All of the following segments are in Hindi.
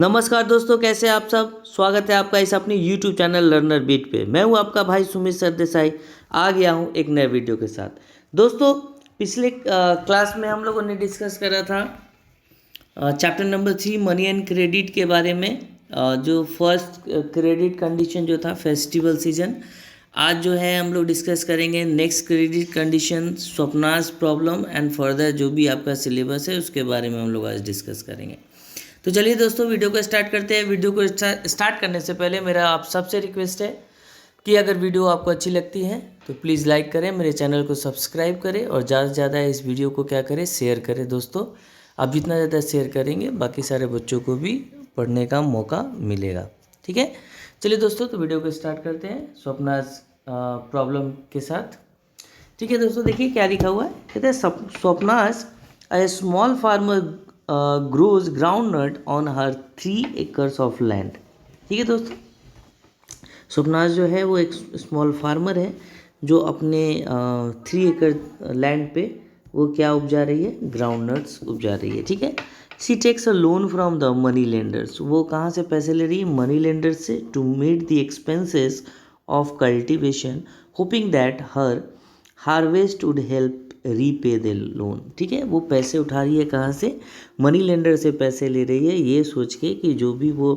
नमस्कार दोस्तों, कैसे हैं आप सब। स्वागत है आपका इस अपनी YouTube चैनल लर्नर बीट पे। मैं हूं आपका भाई सुमित सरदेसाई। आ गया हूं एक नए वीडियो के साथ। दोस्तों, पिछले क्लास में हम लोगों ने डिस्कस करा था chapter number 3 money and credit के बारे में। जो फर्स्ट क्रेडिट कंडीशन जो था फेस्टिवल सीजन। आज जो है हम लोग डिस्कस करेंगे next credit condition, Swapna's problem and further जो भी आपका सिलेबस है उसके बारे में हम लोग आज डिस्कस करेंगे। तो चलिए दोस्तों, वीडियो को स्टार्ट करते हैं। वीडियो को स्टार्ट करने से पहले मेरा आप सबसे रिक्वेस्ट है कि अगर वीडियो आपको अच्छी लगती है तो प्लीज़ लाइक करें, मेरे चैनल को सब्सक्राइब करें और ज़्यादा से ज़्यादा इस वीडियो को क्या करें, शेयर करें। दोस्तों, आप जितना ज़्यादा शेयर करेंगे बाकी सारे बच्चों को भी पढ़ने का मौका मिलेगा। ठीक है, चलिए दोस्तों, तो वीडियो को स्टार्ट करते हैं स्वप्नास प्रॉब्लम के साथ। ठीक है दोस्तों, देखिए क्या लिखा हुआ है। कहते हैं Swapna's a small farmer grows groundnut on her 3 acres of land। ठीक है दोस्तों, स्वप्नास जो है वो एक स्मॉल फार्मर है जो अपने 3 एकड़ लैंड पे वो क्या उपजा रही है, ग्राउंडनट्स उपजा रही है। ठीक है, she takes a loan from the money lenders. वो कहाँ से पैसे ले रही है, मनी लेंडर्स से, to meet the expenses of cultivation hoping that her harvest would help repay the loan. ठीक है, वो पैसे उठा रही है कहाँ से, मनी लेंडर से पैसे ले रही है ये सोच के कि जो भी वो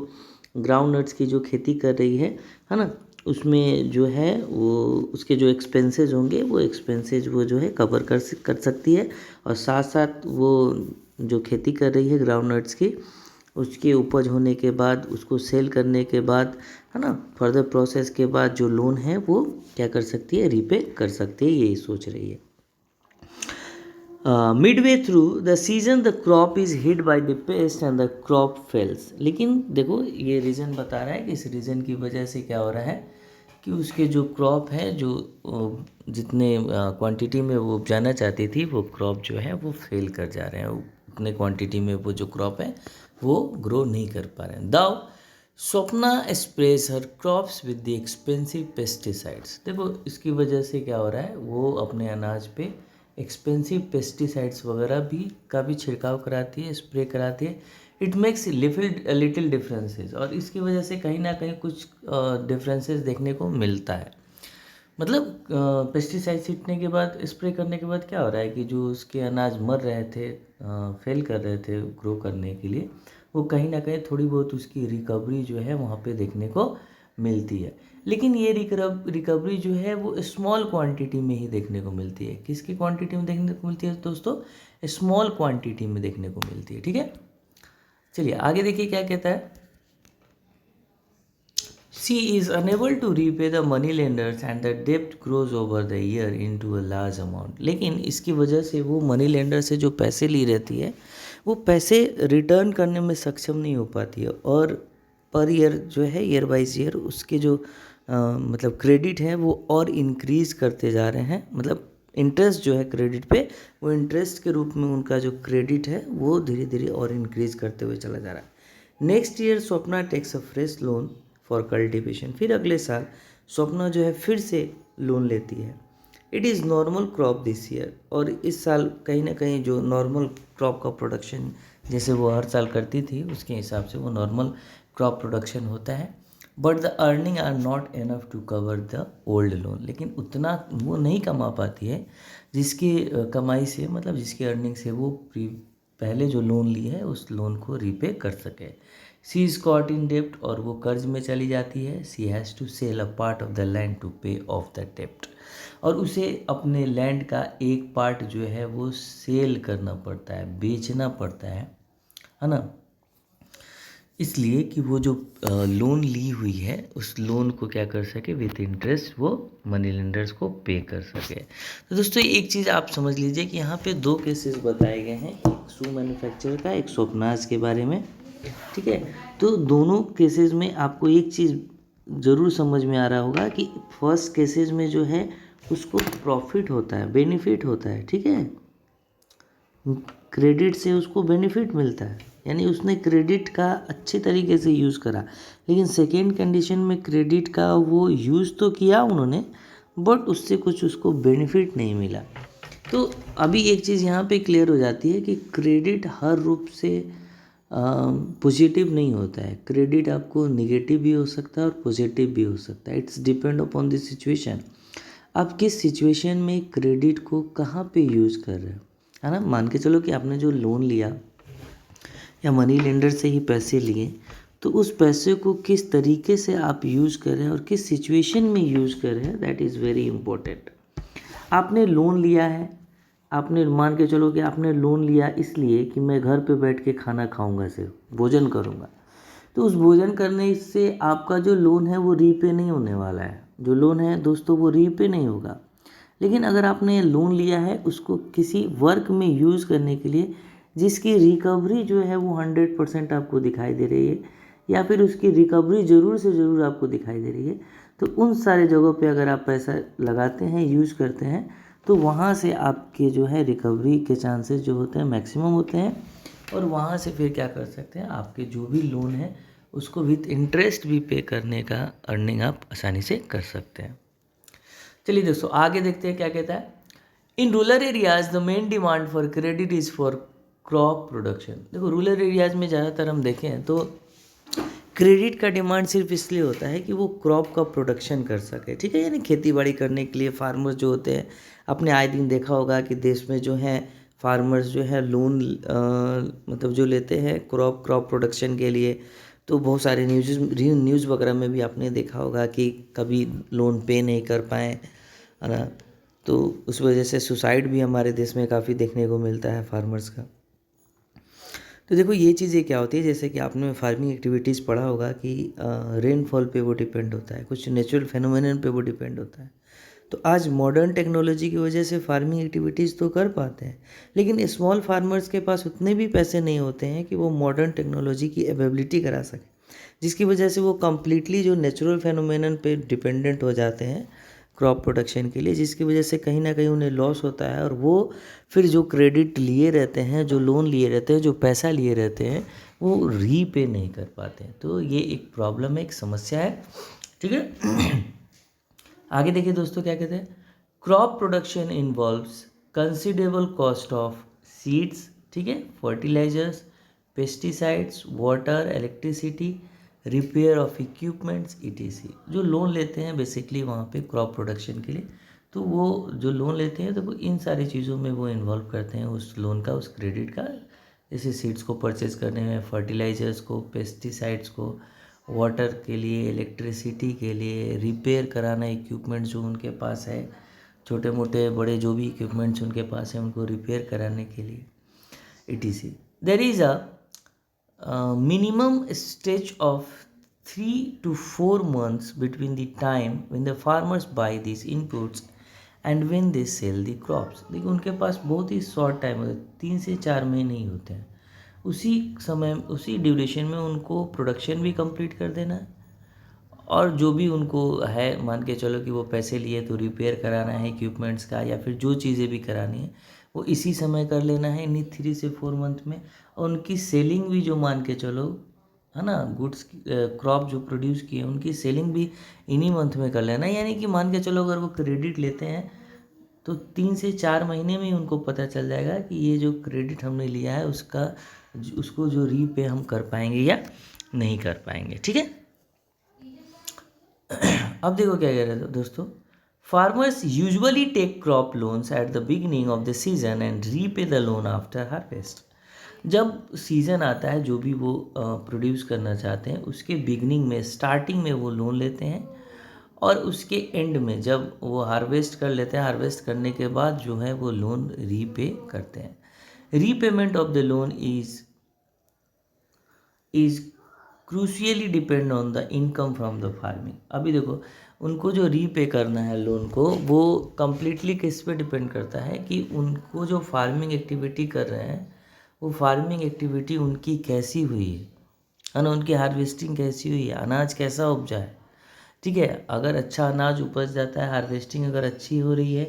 ग्राउंड नट्स की जो खेती कर रही है ना, उसमें जो है वो उसके जो एक्सपेंसेस होंगे वो एक्सपेंसेस वो जो है कवर कर सकती है। और साथ साथ वो जो खेती कर रही है ग्राउंड नट्स की, उसके उपज होने के बाद उसको सेल करने के बाद है ना, फर्दर प्रोसेस के बाद जो लोन है वो क्या कर सकती है, रीपे कर सकती है, यही सोच रही है। Midway through the season the crop is hit by the paste and the crop fails. लेकिन देखो ये रीज़न बता रहा है कि इस रीज़न की वजह से क्या हो रहा है कि उसके जो क्रॉप है, जो जितने क्वांटिटी में वो उपजाना चाहती थी वो क्रॉप जो है वो फेल कर जा रहे हैं। उतने क्वांटिटी में वो जो क्रॉप है वो ग्रो नहीं कर पा रहे हैं। Though Swapna sprays her crops with the expensive pesticides. देखो इसकी वजह से क्या हो रहा है, वो अपने अनाज पे एक्सपेंसिव पेस्टिसाइड्स वगैरह का भी छिड़काव कराती है, स्प्रे कराती है। इट मेक्स लिटिल डिफरेंसेस, और इसकी वजह से कहीं ना कहीं कुछ डिफरेंसेस देखने को मिलता है। मतलब पेस्टिसाइड छींटने के बाद, स्प्रे करने के बाद क्या हो रहा है कि जो उसके अनाज मर रहे थे, फेल कर रहे थे ग्रो करने के लिए, वो कहीं ना कहीं थोड़ी बहुत उसकी रिकवरी जो है वहाँ पे देखने को मिलती है। लेकिन ये रिकवरी जो है वो स्मॉल क्वांटिटी में ही देखने को मिलती है। किसकी क्वांटिटी में देखने को मिलती है दोस्तों, स्मॉल क्वांटिटी में देखने को मिलती है। ठीक है, चलिए आगे देखिए क्या कहता है। She is unable to repay the money lenders and the debt grows over the year into a large amount। लेकिन इसकी वजह से वो मनी लेंडर से जो पैसे ली रहती है वो पैसे रिटर्न करने में सक्षम नहीं हो पाती है, और पर ईयर जो है, ईयर बाइज ईयर उसके जो मतलब क्रेडिट है वो और इंक्रीज़ करते जा रहे हैं। मतलब इंटरेस्ट जो है क्रेडिट पे, वो इंटरेस्ट के रूप में उनका जो क्रेडिट है वो धीरे धीरे और इंक्रीज़ करते हुए चला जा रहा है। Next year Swapna takes a fresh loan for cultivation. फिर अगले साल स्वप्ना जो है फिर से लोन लेती है। It is normal crop this year. और इस साल कहीं ना कहीं जो नॉर्मल क्रॉप का प्रोडक्शन जैसे वो हर साल करती थी उसके हिसाब से वो नॉर्मल क्रॉप प्रोडक्शन होता है। But the earning are not enough to cover the old loan. लेकिन उतना वो नहीं कमा पाती है जिसकी कमाई से, मतलब जिसकी अर्निंग से वो पहले जो लोन ली है उस लोन को रीपे कर सके। सी इज कॉट इन डेप्ट, और वो कर्ज में चली जाती है। She has to sell a part of the land to pay off the डेप्ट। और उसे अपने लैंड का एक पार्ट जो है वो सेल करना पड़ता है, बेचना पड़ता है ना, इसलिए कि वो जो लोन ली हुई है उस लोन को क्या कर सके, विथ इंटरेस्ट वो मनी लेंडर्स को पे कर सके। तो दोस्तों एक चीज़ आप समझ लीजिए कि यहाँ पे 2 केसेस बताए गए हैं, एक शू मैन्युफैक्चर का, एक स्वप्नास के बारे में। ठीक है, तो दोनों केसेस में आपको एक चीज़ ज़रूर समझ में आ रहा होगा कि फर्स्ट केसेस में जो है उसको प्रॉफिट होता है, बेनिफिट होता है। ठीक है, क्रेडिट से उसको बेनिफिट मिलता है, यानी उसने क्रेडिट का अच्छे तरीके से यूज़ करा। लेकिन सेकेंड कंडीशन में क्रेडिट का वो यूज़ तो किया उन्होंने, बट उससे कुछ उसको बेनिफिट नहीं मिला। तो अभी एक चीज़ यहाँ पे क्लियर हो जाती है कि क्रेडिट हर रूप से पॉजिटिव नहीं होता है। क्रेडिट आपको निगेटिव भी हो सकता है और पॉजिटिव भी हो सकता है। It's depend upon the situation. आप किस सिचुएशन में क्रेडिट को कहाँ पे यूज़ कर रहे हो, है ना। मान के चलो कि आपने जो लोन लिया या मनी लेंडर से ही पैसे लिए, तो उस पैसे को किस तरीके से आप यूज़ कर रहे हैं और किस सिचुएशन में यूज़ कर रहे हैं, दैट इज़ वेरी इंपॉर्टेंट। आपने लोन लिया है, आपने मान के चलो कि आपने लोन लिया इसलिए कि मैं घर पे बैठ के खाना खाऊंगा, सिर्फ भोजन करूंगा। तो उस भोजन करने से आपका जो लोन है वो रीपे नहीं होने वाला है। जो लोन है दोस्तों वो रीपे नहीं होगा। लेकिन अगर आपने लोन लिया है उसको किसी वर्क में यूज़ करने के लिए, जिसकी रिकवरी जो है वो 100% आपको दिखाई दे रही है, या फिर उसकी रिकवरी ज़रूर से ज़रूर आपको दिखाई दे रही है, तो उन सारे जगहों पे अगर आप पैसा लगाते हैं, यूज़ करते हैं, तो वहाँ से आपके जो है रिकवरी के चांसेस जो होते हैं मैक्सिमम होते हैं। और वहाँ से फिर क्या कर सकते हैं, आपके जो भी लोन है उसको विथ इंटरेस्ट भी पे करने का अर्निंग आप आसानी से कर सकते हैं। चलिए दोस्तों आगे देखते हैं क्या कहता है। In rural areas the main demand for credit is for crop production. देखो रूरल एरियाज में ज़्यादातर हम देखें तो क्रेडिट का डिमांड सिर्फ इसलिए होता है कि वो क्रॉप का प्रोडक्शन कर सके, ठीक है। यानी खेती बाड़ी करने के लिए फार्मर्स जो होते हैं, आपने आए दिन देखा होगा कि देश में जो है फार्मर्स जो है लोन मतलब जो लेते हैं क्रॉप प्रोडक्शन के लिए। तो बहुत सारे न्यूज़ वगैरह में भी आपने देखा होगा कि कभी लोन पे नहीं कर पाए, है ना। तो उस वजह से सुसाइड भी हमारे देश में काफ़ी देखने को मिलता है फार्मर्स का। तो देखो ये चीज़ें क्या होती है, जैसे कि आपने फार्मिंग एक्टिविटीज़ पढ़ा होगा कि रेनफॉल पे वो डिपेंड होता है, कुछ नेचुरल फेनोमेनन पे वो डिपेंड होता है। तो आज मॉडर्न टेक्नोलॉजी की वजह से फार्मिंग एक्टिविटीज़ तो कर पाते हैं, लेकिन स्मॉल फार्मर्स के पास उतने भी पैसे नहीं होते हैं कि वो मॉडर्न टेक्नोलॉजी की अवेलेबिलिटी करा सकें, जिसकी वजह से वो कम्प्लीटली जो नेचुरल फेनोमेनन पे डिपेंडेंट हो जाते हैं क्रॉप प्रोडक्शन के लिए, जिसकी वजह से कहीं ना कहीं उन्हें लॉस होता है। और वो फिर जो क्रेडिट लिए रहते हैं, जो लोन लिए रहते हैं, जो पैसा लिए रहते हैं, वो रीपे नहीं कर पाते हैं। तो ये एक प्रॉब्लम है, एक समस्या है, ठीक है। आगे देखिए दोस्तों क्या कहते हैं। Crop production involves considerable cost of seeds, ठीक है, fertilisers, pesticides, water, electricity, repair of equipments etc। जो लोन लेते हैं बेसिकली वहाँ पे क्रॉप प्रोडक्शन के लिए, तो वो जो लोन लेते हैं तो वो इन सारी चीज़ों में वो इन्वॉल्व करते हैं उस लोन का, उस क्रेडिट का। जैसे सीड्स को परचेज करने में, फर्टिलाइजर्स को, पेस्टिसाइड्स को, वाटर के लिए, इलेक्ट्रिसिटी के लिए, रिपेयर कराना इक्विपमेंट जो उनके पास है, छोटे मोटे बड़े जो भी इक्विपमेंट्स उनके पास हैं उनको रिपेयर कराने के लिए etc। There is a minimum stage of 3 to 4 months between the time when the farmers buy these inputs and when they sell the crops। देखिए उनके पास बहुत ही शॉर्ट टाइम होता है, 3 से 4 महीने ही होते हैं। उसी समय, उसी ड्यूरेशन में उनको प्रोडक्शन भी कंप्लीट कर देना है, और जो भी उनको है, मान के चलो कि वो पैसे लिए तो रिपेयर कराना है इक्विपमेंट्स का, या फिर जो चीज़ें भी करानी है वो इसी समय कर लेना है, इन्हीं 3 से 4 मंथ में। और उनकी सेलिंग भी जो मान के चलो, है ना, गुड्स क्रॉप जो प्रोड्यूस किए उनकी सेलिंग भी इन्हीं मंथ में कर लेना है। यानी कि मान के चलो अगर वो क्रेडिट लेते हैं तो 3 से 4 महीने में ही उनको पता चल जाएगा कि ये जो क्रेडिट हमने लिया है उसको जो रीपे हम कर पाएंगे या नहीं कर पाएंगे, ठीक है। अब देखो क्या कह रहे थे दोस्तों। Farmers usually take crop loans at the beginning of the season and repay the loan after harvest. जब सीज़न आता है, जो भी वो प्रोड्यूस करना चाहते हैं उसके बिगिनिंग में, स्टार्टिंग में वो लोन लेते हैं, और उसके एंड में जब वो हार्वेस्ट कर लेते हैं, हार्वेस्ट करने के बाद जो है वो लोन रीपे करते हैं। Repayment of the loan is crucially depend on the income from the farming. अभी देखो उनको जो रीपे करना है लोन को, वो कम्प्लीटली किस पे डिपेंड करता है कि उनको जो फार्मिंग एक्टिविटी कर रहे हैं वो फार्मिंग एक्टिविटी उनकी कैसी हुई है ना, उनकी हार्वेस्टिंग कैसी हुई है, अनाज कैसा उपजा है, ठीक है। अगर अच्छा अनाज उपज जाता है, हार्वेस्टिंग अगर अच्छी हो रही है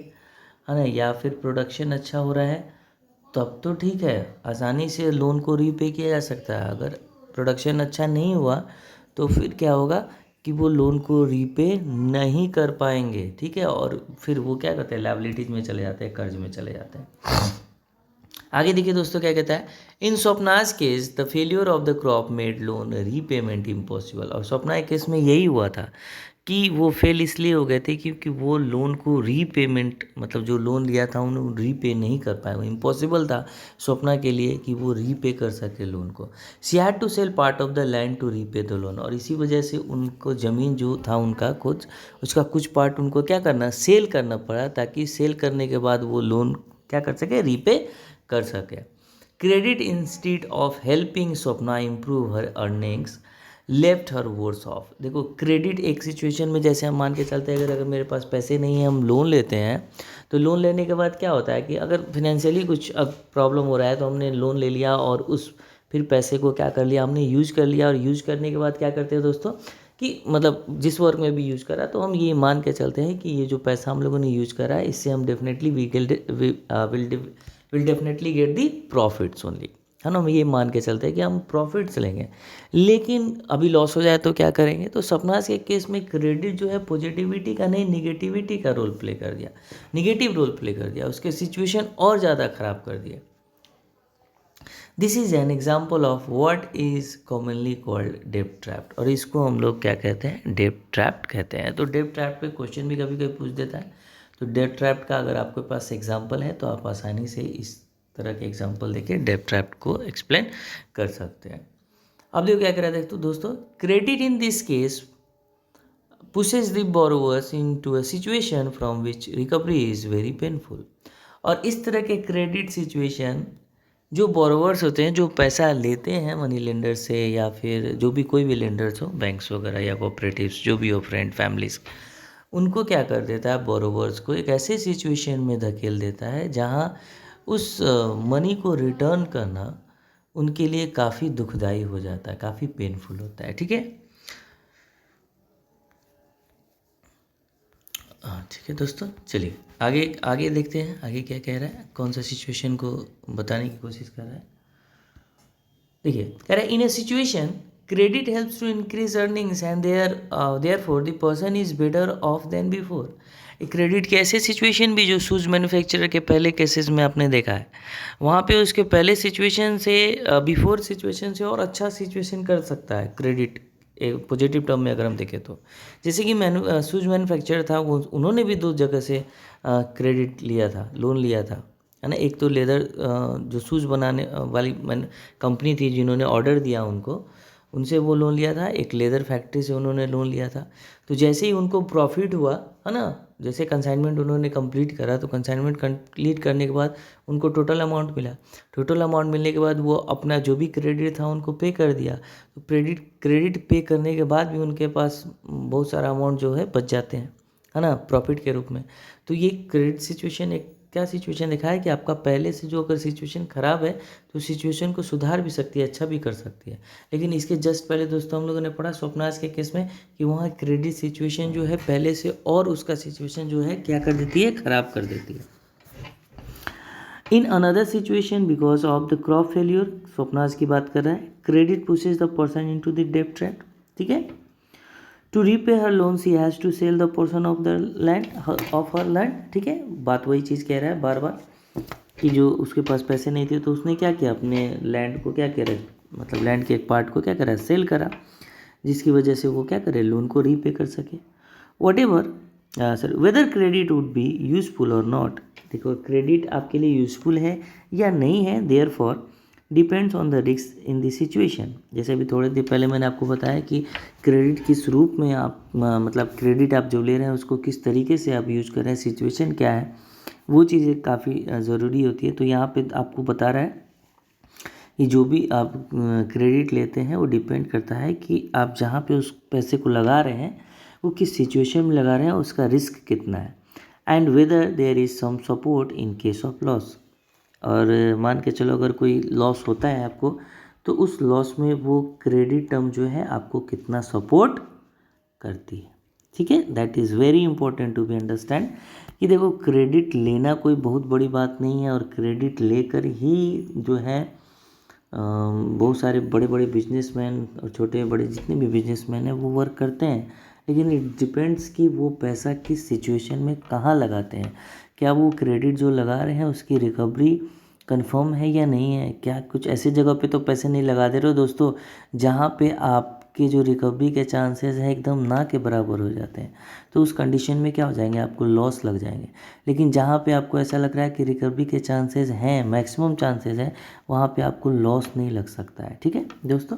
ना, या फिर प्रोडक्शन अच्छा हो रहा है, तब तो ठीक है, आसानी से लोन को रीपे किया जा सकता है। अगर प्रोडक्शन अच्छा नहीं हुआ तो फिर क्या होगा कि वो लोन को रीपे नहीं कर पाएंगे, ठीक है। और फिर वो क्या करते हैं, लायबिलिटीज में चले जाते हैं, कर्ज में चले जाते हैं। आगे देखिए दोस्तों क्या कहता है, in Swapna's case the failure of the crop made loan repayment impossible. और स्वप्ना के केस में यही हुआ था कि वो फेल इसलिए हो गए थे क्योंकि वो लोन को रीपेमेंट, मतलब जो लोन लिया था उन्होंने रीपे नहीं कर पाए। वो इम्पॉसिबल था स्वप्ना के लिए कि वो रीपे कर सके लोन को। She had to sell part of the land to repay the loan. और इसी वजह से उनको ज़मीन जो था उनका कुछ, उसका कुछ पार्ट उनको क्या करना, सेल करना पड़ा, ताकि सेल करने के बाद वो लोन क्या कर सके, रीपे कर सके। Credit instead of helping Swapna improve her earnings left her worse off. देखो क्रेडिट एक सिचुएशन में, जैसे हम मान के चलते हैं अगर मेरे पास पैसे नहीं है, हम लोन लेते हैं, तो लोन लेने के बाद क्या होता है कि अगर फिनेंशियली कुछ अब प्रॉब्लम हो रहा है तो हमने लोन ले लिया और उस फिर पैसे को क्या कर लिया, हमने यूज कर लिया। और यूज करने के बाद क्या करते हैं दोस्तों कि मतलब जिस वर्क में भी यूज करा, तो हम ये मान के चलते हैं कि ये जो पैसा हम लोगों ने यूज करा है इससे हम definitely will definitely get the profits only, है ना। हम ये मान के चलते हैं कि हम प्रॉफिट्स लेंगे। लेकिन अभी लॉस हो जाए तो क्या करेंगे, तो सपनास के केस में क्रेडिट जो है पॉजिटिविटी का नहीं, निगेटिविटी का रोल प्ले कर दिया, निगेटिव रोल प्ले कर दिया, उसके सिचुएशन और ज़्यादा ख़राब कर दिए। This is an example of what is commonly called डेब्ट ट्रैप्ड। और इसको हम लोग क्या कहते हैं, डेब्ट ट्रैप्ड कहते हैं। तो डेब्ट ट्रैप्ड पे क्वेश्चन भी कभी कभी पूछ देता है। तो डेब्ट ट्रैप्ड का अगर आपके पास एग्जाम्पल है तो आप आसानी से इस तरह के एग्जाम्पल देके डेब्ट ट्रैप्ड को एक्सप्लेन कर सकते हैं। अब देखो क्या कह रहा है तो दोस्तों, credit in this case pushes the borrowers into a situation from which recovery is very painful। और इस तरह के क्रेडिट सिचुएशन जो बोरोवर्स होते हैं, जो पैसा लेते हैं मनी लेंडर से या फिर जो भी कोई भी लेंडर्स हो, बैंक्स वगैरह या कोऑपरेटिव्स जो भी हो, फ्रेंड फैमिलीज, उनको क्या कर देता है, बोरोवर्स को एक ऐसे सिचुएशन में धकेल देता है जहां उस मनी को रिटर्न करना उनके लिए काफ़ी दुखदाई हो जाता है, काफ़ी पेनफुल होता है। ठीक है, हाँ ठीक है दोस्तों, चलिए आगे आगे देखते हैं आगे क्या कह रहा है, कौन सा सिचुएशन को बताने की कोशिश कर रहा है। देखिए कह रहा है, in a situation credit helps to increase earnings and therefore the person is better off than before. Credit के ऐसे सिचुएशन भी जो शूज़ मैन्युफैक्चरर के पहले केसेस में आपने देखा है, वहाँ पे उसके पहले सिचुएशन से बिफोर सिचुएशन से और अच्छा सिचुएशन कर सकता है क्रेडिट, एक पॉजिटिव टर्म में अगर हम देखें तो। जैसे कि शूज़ मैन्युफैक्चरर था, वो उन्होंने भी दो जगह से क्रेडिट लिया था, लोन लिया था, है ना। एक तो लेदर जो शूज़ बनाने वाली कंपनी थी जिन्होंने ऑर्डर दिया उनको, उनसे वो लोन लिया था। एक लेदर फैक्ट्री से उन्होंने लोन लिया था। तो जैसे ही उनको प्रॉफिट हुआ, है ना, जैसे कंसाइनमेंट उन्होंने कंप्लीट करा, तो कंसाइनमेंट कंप्लीट करने के बाद उनको टोटल अमाउंट मिला। टोटल अमाउंट मिलने के बाद वो अपना जो भी क्रेडिट था उनको पे कर दिया। तो क्रेडिट पे करने के बाद भी उनके पास बहुत सारा अमाउंट जो है बच जाते हैं, है ना, प्रॉफिट के रूप में। तो ये क्रेडिट सिचुएशन एक क्या सिचुएशन दिखा है कि आपका पहले से जो अगर सिचुएशन ख़राब है तो सिचुएशन को सुधार भी सकती है, अच्छा भी कर सकती है। लेकिन इसके जस्ट पहले दोस्तों हम लोगों ने पढ़ा स्वप्नाज के केस में कि वहाँ क्रेडिट सिचुएशन जो है पहले से और उसका सिचुएशन जो है क्या कर देती है, ख़राब कर देती है। In another situation because of the crop failure, Swapna's की बात कर रहा है, credit pushes the person into the डेब्ट ट्रैप। ठीक है, to repay her loan she has to sell the portion of the land of her land. ठीक है, बात वही चीज़ कह रहा है बार बार कि जो उसके पास पैसे नहीं थे तो उसने क्या किया, अपने लैंड को क्या कह रहा है, मतलब लैंड के एक पार्ट को क्या करा, सेल करा, जिसकी वजह से वो क्या करे, लोन को रीपे कर सके। Whatever sir whether credit would be useful और नॉट। देखो क्रेडिट आपके लिए यूजफुल है या नहीं है, therefore depends on the risk in the situation. जैसे अभी थोड़ी देर पहले मैंने आपको बताया कि क्रेडिट किस रूप में आप मतलब क्रेडिट आप जो ले रहे हैं उसको किस तरीके से आप यूज कर रहे हैं, सिचुएशन क्या है, वो चीज़ें काफ़ी ज़रूरी होती है। तो यहाँ पे आपको बता रहा है कि जो भी आप क्रेडिट लेते हैं वो डिपेंड करता है कि आप जहाँ पे उस पैसे को लगा रहे हैं वो किस सिचुएशन में लगा रहे हैं, उसका रिस्क कितना है, and whether there is some support in case of loss. और मान के चलो अगर कोई लॉस होता है आपको, तो उस लॉस में वो क्रेडिट टर्म जो है आपको कितना सपोर्ट करती है। ठीक है, that is very important to be understand कि देखो क्रेडिट लेना कोई बहुत बड़ी बात नहीं है, और क्रेडिट लेकर ही जो है बहुत सारे बड़े बड़े बिजनेसमैन और छोटे बड़े जितने भी बिजनेसमैन हैं वो वर्क करते हैं। लेकिन इट डिपेंड्स कि वो पैसा किस सिचुएशन में कहाँ लगाते हैं। क्या वो क्रेडिट जो लगा रहे हैं उसकी रिकवरी कंफर्म है या नहीं है? क्या कुछ ऐसी जगह पे तो पैसे नहीं लगा दे रहे हो दोस्तों जहाँ पे आपके जो रिकवरी के चांसेस हैं एकदम ना के बराबर हो जाते हैं? तो उस कंडीशन में क्या हो जाएंगे, आपको लॉस लग जाएंगे। लेकिन जहाँ पे आपको ऐसा लग रहा है कि रिकवरी के चांसेस हैं, मैक्सिमम चांसेस हैं, वहाँ पे आपको लॉस नहीं लग सकता है। ठीक है दोस्तों,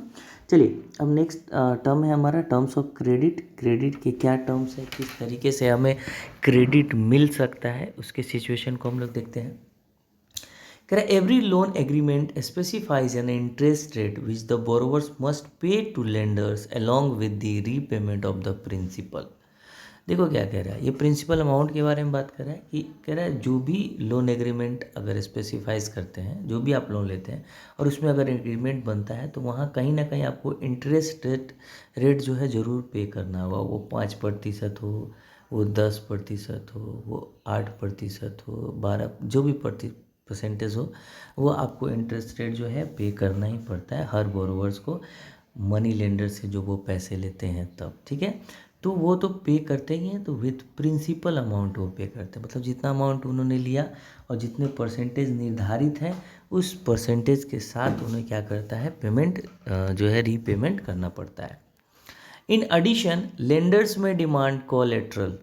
चलिए अब नेक्स्ट टर्म है हमारा टर्म्स ऑफ क्रेडिट। क्रेडिट के क्या टर्म्स है, किस तरीके से हमें क्रेडिट मिल सकता है, उसके सिचुएशन को हम लोग देखते हैं। कह रहा every loan agreement specifies an interest rate which the borrowers must pay to lenders along with the repayment of the principal. देखो क्या कह रहा है, ये प्रिंसिपल अमाउंट के बारे में बात कर रहा है कि कह रहा है जो भी लोन एग्रीमेंट अगर स्पेसिफाइज करते हैं, जो भी आप लोन लेते हैं और उसमें अगर एग्रीमेंट बनता है तो वहाँ कहीं ना कहीं आपको इंटरेस्ट रेट जो है ज़रूर पे करना होगा। वो 5% हो, वो 10% हो, वो 8% हो, 12 जो भी परसेंटेज हो, वो आपको इंटरेस्ट रेट जो है पे करना ही पड़ता है हर बोरोवर्स को, मनी लेंडर से जो वो पैसे लेते हैं तब। ठीक है, तो वो तो पे करते ही हैं, तो विथ प्रिंसिपल अमाउंट वो पे करते हैं, मतलब जितना अमाउंट उन्होंने लिया और जितने परसेंटेज निर्धारित है उस परसेंटेज के साथ उन्हें क्या करता है, पेमेंट जो है रीपेमेंट करना पड़ता है। इन एडिशन लेंडर्स में डिमांड कोलेट्रल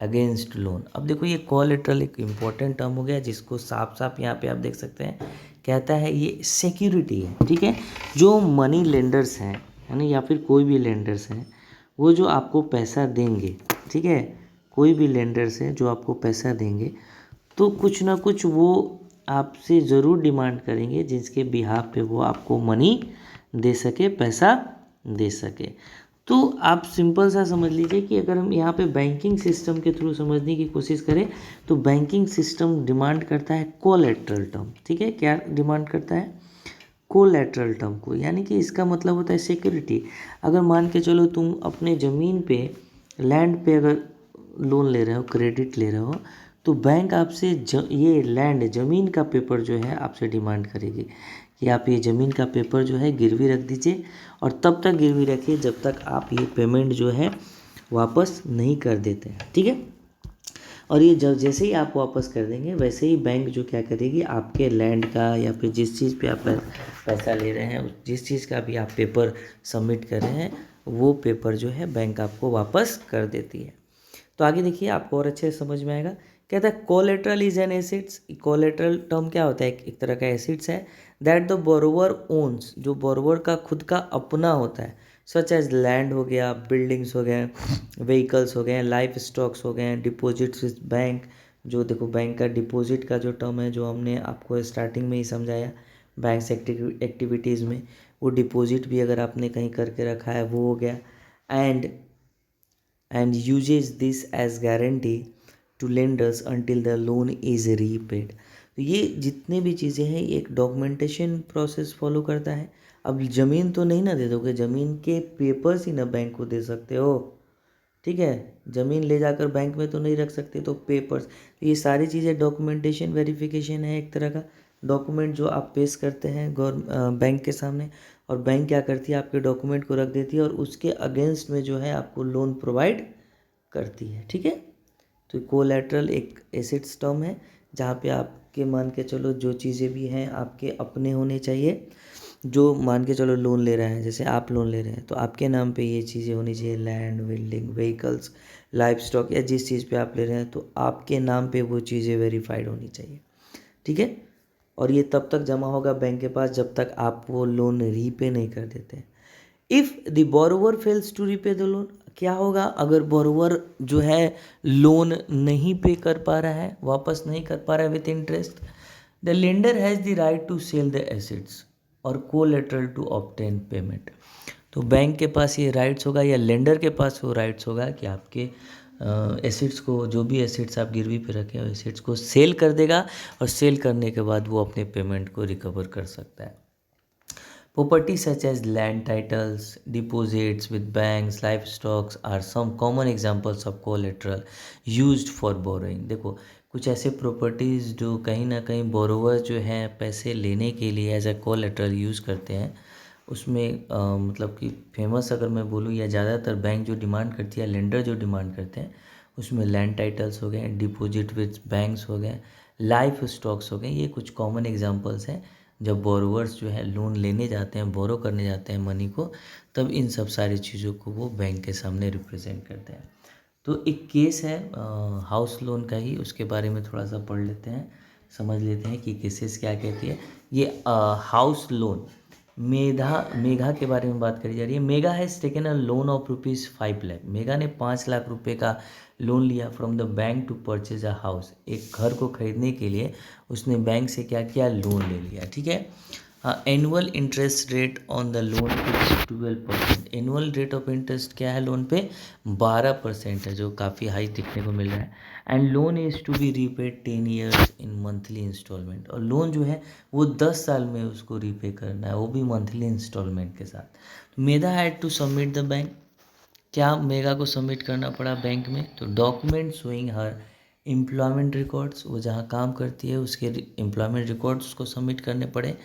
अगेंस्ट लोन। अब देखो ये कोलेट्रल एक इम्पॉर्टेंट टर्म हो गया जिसको साफ साफ यहाँ पे आप देख सकते हैं, कहता है ये सिक्योरिटी है। ठीक है, जो मनी लेंडर्स हैं, है ना, या फिर कोई भी लेंडर्स हैं, वो जो आपको पैसा देंगे, ठीक है, कोई भी लेंडर्स है जो आपको पैसा देंगे, तो कुछ ना कुछ वो आपसे ज़रूर डिमांड करेंगे जिसके बिहाफ पे वो आपको मनी दे सके, पैसा दे सके। तो आप सिंपल सा समझ लीजिए कि अगर हम यहाँ पे बैंकिंग सिस्टम के थ्रू समझने की कोशिश करें तो बैंकिंग सिस्टम डिमांड करता है कोलेट्रल टर्म। ठीक है, क्या डिमांड करता है, कोलेट्रल टर्म को, यानी कि इसका मतलब होता है सिक्योरिटी। अगर मान के चलो तुम अपने ज़मीन पे, लैंड पे अगर लोन ले रहे हो, क्रेडिट ले रहे हो, तो बैंक आपसे ये लैंड, ज़मीन का पेपर जो है आपसे डिमांड करेगी कि आप ये ज़मीन का पेपर जो है गिरवी रख दीजिए और तब तक गिरवी रखिए जब तक आप ये पेमेंट जो है वापस नहीं कर देते हैं। ठीक है, और ये जब जैसे ही आप वापस कर देंगे वैसे ही बैंक जो क्या करेगी, आपके लैंड का या फिर जिस चीज़ पे आप पैसा ले रहे हैं, जिस चीज़ का भी आप पेपर सबमिट कर रहे हैं, वो पेपर जो है बैंक आपको वापस कर देती है। तो आगे देखिए आपको और अच्छे से समझ में आएगा। कहता है collateral is an acids. Collateral term क्या होता है, एक तरह का एसिड्स है दैट द बोरोवर ओन्स, जो बोरोवर का खुद का अपना होता है, सच एज लैंड हो गया, बिल्डिंग्स हो गए, व्हीकल्स हो गए, लाइफ स्टॉक्स हो गए, डिपॉजिट्स विद बैंक। जो देखो बैंक का डिपॉजिट का जो टर्म है, जो हमने आपको स्टार्टिंग में ही समझाया बैंक एक्टिविटीज़ में, वो डिपॉजिट भी अगर आपने कहीं करके रखा है वो हो गया। And uses this as guarantee to lenders until the loan is repaid. तो ये जितने भी चीज़ें हैं ये एक डॉक्यूमेंटेशन प्रोसेस फॉलो करता है। अब ज़मीन तो नहीं ना दे दोगे, ज़मीन के पेपर्स ही ना बैंक को दे सकते हो। ठीक है, ज़मीन ले जाकर बैंक में तो नहीं रख सकते, तो पेपर्स, ये सारी चीज़ें डॉक्यूमेंटेशन वेरिफिकेशन है, एक तरह का डॉक्यूमेंट जो आप पेश करते हैं बैंक के सामने, और बैंक क्या करती है, आपके डॉक्यूमेंट को रख देती है और उसके अगेंस्ट में जो है आपको लोन प्रोवाइड करती है। ठीक है, तो कोलैटरल एक एसेट्स टर्म है जहाँ पे आपके मान के चलो जो चीज़ें भी हैं आपके अपने होने चाहिए। जो मान के चलो लोन ले रहे हैं, जैसे आप लोन ले रहे हैं तो आपके नाम पे ये चीज़ें होनी चाहिए, land, building, vehicles, life stock, या जिस चीज़ पे आप ले रहे हैं तो आपके नाम पे वो चीज़ें वेरीफाइड होनी चाहिए। ठीक है, और ये तब तक जमा होगा बैंक के पास जब तक आप वो लोन रीपे नहीं कर देते। If the borrower fails to repay the loan, क्या होगा अगर बोरोवर जो है लोन नहीं पे कर पा रहा है, वापस नहीं कर पा रहा है with interest, the lender has the right to sell the assets और कोलेटरल टू ऑब्टेन पेमेंट। तो बैंक के पास ये राइट्स होगा या लेंडर के पास वो राइट्स होगा कि आपके एसेट्स को, जो भी एसेट्स आप गिरवी पे रखे हैं एसेट्स को सेल कर देगा और सेल करने के बाद वो अपने पेमेंट को रिकवर कर सकता है। Property such as land titles, deposits with banks, livestocks are some common examples of collateral used for borrowing। देखो कुछ ऐसे प्रॉपर्टीज़ जो कहीं ना कहीं बोरोवर जो हैं पैसे लेने के लिए एज ए कोलेटरल यूज़ करते हैं, उसमें मतलब कि फेमस अगर मैं बोलूँ या ज़्यादातर बैंक जो डिमांड करती है, लेंडर जो डिमांड करते हैं, उसमें लैंड टाइटल्स हो गए, डिपॉजिट विद बैंक्स हो गए, लाइफ स्टॉक्स हो गए, ये कुछ कॉमन एग्जांपल्स हैं जब बोरोवर्स जो है लोन लेने जाते हैं, बोरो करने जाते हैं मनी को, तब इन सब सारी चीज़ों को वो बैंक के सामने रिप्रेजेंट करते हैं। तो एक केस है हाउस लोन का ही, उसके बारे में थोड़ा सा पढ़ लेते हैं, समझ लेते हैं कि केसेस क्या कहती है। ये हाउस लोन मेघा के बारे में बात करी जा रही है। Megha has taken a loan of ₹5 lakh. Megha ने 5 लाख रुपए का लोन लिया from the bank to purchase a house. एक घर को खरीदने के लिए उसने बैंक से क्या किया, लोन ले लिया। ठीक है। Annual interest rate on the loan is 12%। Annual rate of interest क्या है लोन पे, 12% है, जो काफ़ी हाई देखने को मिल रहा है। And loan is to be repaid 10 years in monthly installment. और लोन जो है वो 10 साल में उसको रीपे करना है, वो भी मंथली इंस्टॉलमेंट के साथ। Medha had to submit the bank. क्या मेगा को सबमिट करना पड़ा बैंक में, तो document showing her employment records, वो जहाँ काम करती है उसके एम्प्लॉयमेंट रिकॉर्ड्स को सबमिट करने पड़े।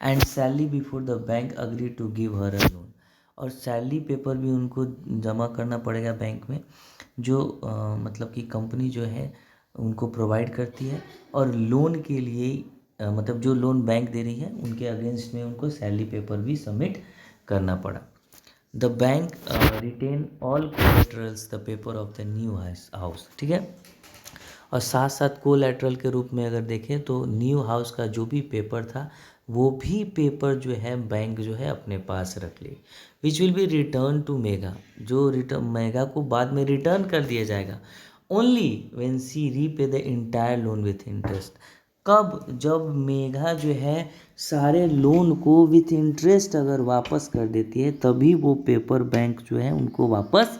And salary before the bank agree to give her a loan. और सैलरी पेपर भी उनको जमा करना पड़ेगा बैंक में, जो मतलब कि कंपनी जो है उनको प्रोवाइड करती है। और लोन के लिए मतलब जो लोन बैंक दे रही है उनके अगेंस्ट में उनको सैलरी पेपर भी सबमिट करना पड़ा। The bank retain all collaterals the paper of the new house. ठीक है। और साथ साथ कोलेटरल के रूप में अगर देखें तो न्यू हाउस का जो भी पेपर था वो भी पेपर जो है बैंक जो है अपने पास रख ले, which will be return to Megha. जो रिटर्न मेगा को बाद में रिटर्न कर दिया जाएगा, only when she repay the entire loan with interest. कब, जब मेघा जो है सारे लोन को विथ इंटरेस्ट अगर वापस कर देती है तभी वो पेपर बैंक जो है उनको वापस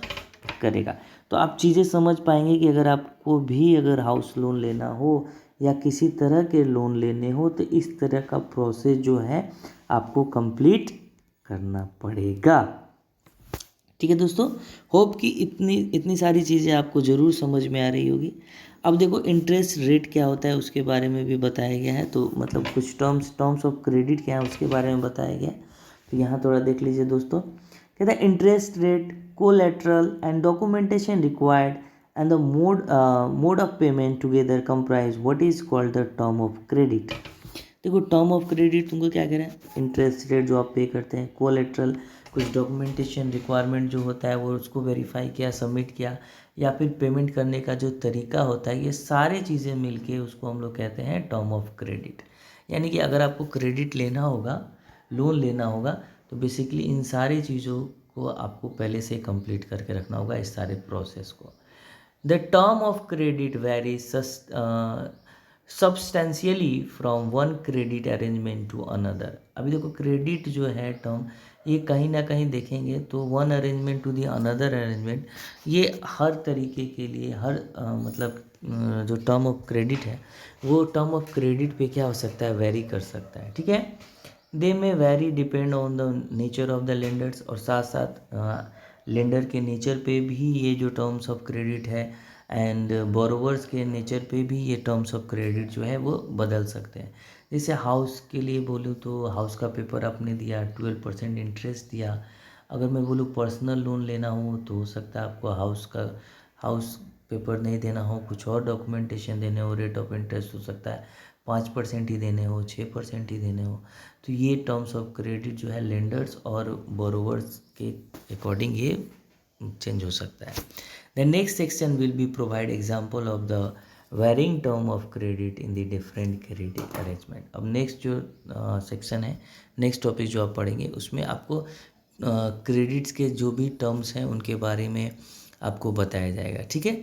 करेगा। तो आप चीज़ें समझ पाएंगे कि अगर आपको भी अगर हाउस लोन लेना हो या किसी तरह के लोन लेने हो तो इस तरह का प्रोसेस जो है आपको कंप्लीट करना पड़ेगा। ठीक है दोस्तों, होप कि इतनी सारी चीज़ें आपको ज़रूर समझ में आ रही होगी। अब देखो इंटरेस्ट रेट क्या होता है उसके बारे में भी बताया गया है, तो मतलब कुछ टर्म्स ऑफ क्रेडिट क्या है उसके बारे में बताया गया है। तो यहाँ थोड़ा देख लीजिए दोस्तों, कहते हैं interest rate, collateral and documentation required and the mode of payment together comprise what is called the term of credit. देखो टर्म ऑफ क्रेडिट तुमको क्या कह रहा है, इंटरेस्ट रेट जो आप पे करते हैं, कोलेट्रल कुछ डॉक्यूमेंटेशन रिक्वायरमेंट जो होता है वो उसको वेरीफाई किया, सबमिट किया, या फिर पेमेंट करने का जो तरीका होता है, ये सारी चीज़ें मिलके उसको हम लोग कहते हैं टर्म ऑफ क्रेडिट। यानी कि अगर आपको क्रेडिट लेना होगा, लोन लेना होगा, तो बेसिकली इन सारी चीज़ों को आपको पहले से कंप्लीट करके रखना होगा, इस सारे प्रोसेस को। The term of credit varies substantially from one credit arrangement to another. अभी देखो क्रेडिट जो है टर्म, ये कहीं ना कहीं देखेंगे तो one arrangement to the another arrangement, ये हर तरीके के लिए हर मतलब जो टर्म ऑफ क्रेडिट है वो टर्म ऑफ क्रेडिट पे क्या हो सकता है, वेरी कर सकता है। ठीक है। दे में very depend on the nature of the lenders, और साथ साथ लेंडर के नेचर पे भी ये जो टर्म्स ऑफ क्रेडिट है एंड बोरोवर्स के नेचर पे भी ये टर्म्स ऑफ क्रेडिट जो है वो बदल सकते हैं। जैसे हाउस के लिए बोलूँ तो हाउस का पेपर आपने दिया, 12% इंटरेस्ट दिया। अगर मैं बोलूँ पर्सनल लोन लेना हो तो हो सकता है आपको हाउस पेपर नहीं देना हो, कुछ और डॉक्यूमेंटेशन देने हो, रेट ऑफ इंटरेस्ट हो सकता है 5% ही देने हो, 6% ही देने हो। तो ये टर्म्स ऑफ क्रेडिट जो है लेंडर्स और बोरोवर्स के अकॉर्डिंग ये चेंज हो सकता है। The next section will be provide example of the varying term of credit in the different credit arrangement. अब नेक्स्ट जो सेक्शन है, नेक्स्ट टॉपिक जो आप पढ़ेंगे उसमें आपको क्रेडिट्स के जो भी टर्म्स हैं उनके बारे में आपको बताया जाएगा। ठीक है।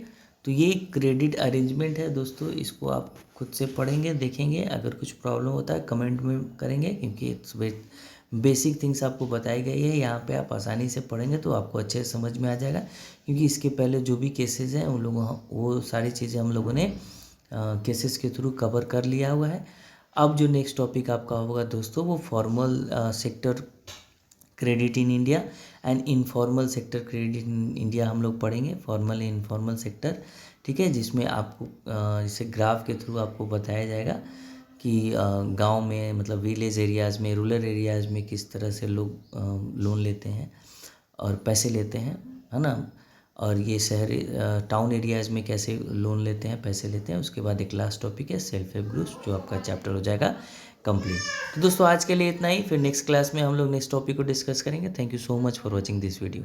तो ये क्रेडिट अरेंजमेंट है दोस्तों, इसको आप खुद से पढ़ेंगे, देखेंगे। अगर कुछ प्रॉब्लम होता है कमेंट में करेंगे, क्योंकि इट्स बेसिक थिंग्स आपको बताई गई है। यहाँ पे आप आसानी से पढ़ेंगे तो आपको अच्छे से समझ में आ जाएगा, क्योंकि इसके पहले जो भी केसेस हैं उन लोगों वो सारी चीज़ें हम लोगों ने केसेस के थ्रू कवर कर लिया हुआ है। अब जो नेक्स्ट टॉपिक आपका होगा दोस्तों वो formal sector credit in India and informal sector credit in India हम लोग पढ़ेंगे, फॉर्मल एंड इनफॉर्मल सेक्टर। ठीक है। जिसमें आपको जैसे ग्राफ के थ्रू आपको बताया जाएगा कि गांव में मतलब विलेज एरियाज़ में, रूरल एरियाज़ में किस तरह से लोग लोन लेते हैं और पैसे लेते हैं, है ना। और ये शहरी टाउन एरियाज़ में कैसे लोन लेते हैं, पैसे लेते हैं। उसके बाद एक लास्ट टॉपिक है सेल्फ हेल्प ग्रुप्स, जो आपका चैप्टर हो जाएगा कंप्लीट। तो दोस्तों आज के लिए इतना ही, फिर नेक्स्ट क्लास में हम लोग नेक्स्ट टॉपिक को डिस्कस करेंगे। Thank you so much for watching this video.